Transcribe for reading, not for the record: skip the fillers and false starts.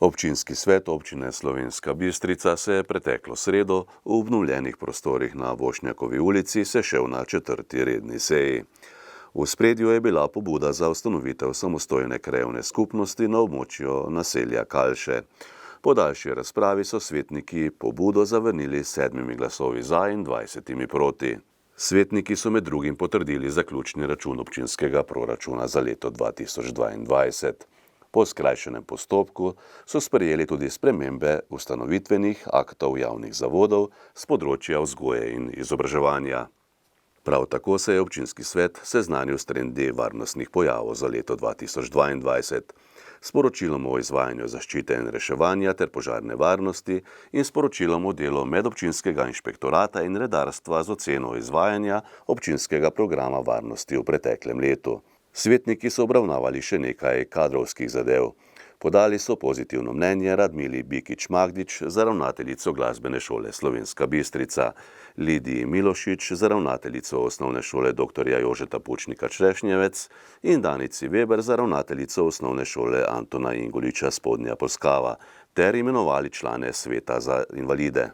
Občinski svet občine Slovenska Bistrica se je preteklo sredo v obnovljenih prostorih na Vošnjakovi ulici sešel na 4. redni seji. V ospredju je bila pobuda za ustanovitev samostojne krajevne skupnosti na območju naselja Kalše. Po daljši razpravi so svetniki pobudo zavrnili s 7 glasovi za in 20 proti. Svetniki so med drugim potrdili zaključni račun občinskega proračuna za leto 2022. Po skrajšanem postopku so sprejeli tudi spremembe ustanovitvenih aktov javnih zavodov z področja vzgoje in izobraževanja. Prav tako se je občinski svet seznanil s trendi varnostnih pojavov za leto 2022, s poročilom o izvajanju zaščite in reševanja ter požarne varnosti in s poročilom o delu medobčinskega inšpektorata in redarstva z oceno izvajanja občinskega programa varnosti v preteklem letu. Svetniki so obravnavali še nekaj kadrovskih zadev. Podali so pozitivno mnenje Radmili Bikić-Magdić za ravnateljico glasbene šole Slovenska Bistrica, Lidiji Milošič za ravnateljico osnovne šole dr. Jožeta Pučnika Črešnjevec in Danici Weber za ravnateljico osnovne šole Antona Ingoliča Spodnja Polskava ter imenovali člane sveta za invalide.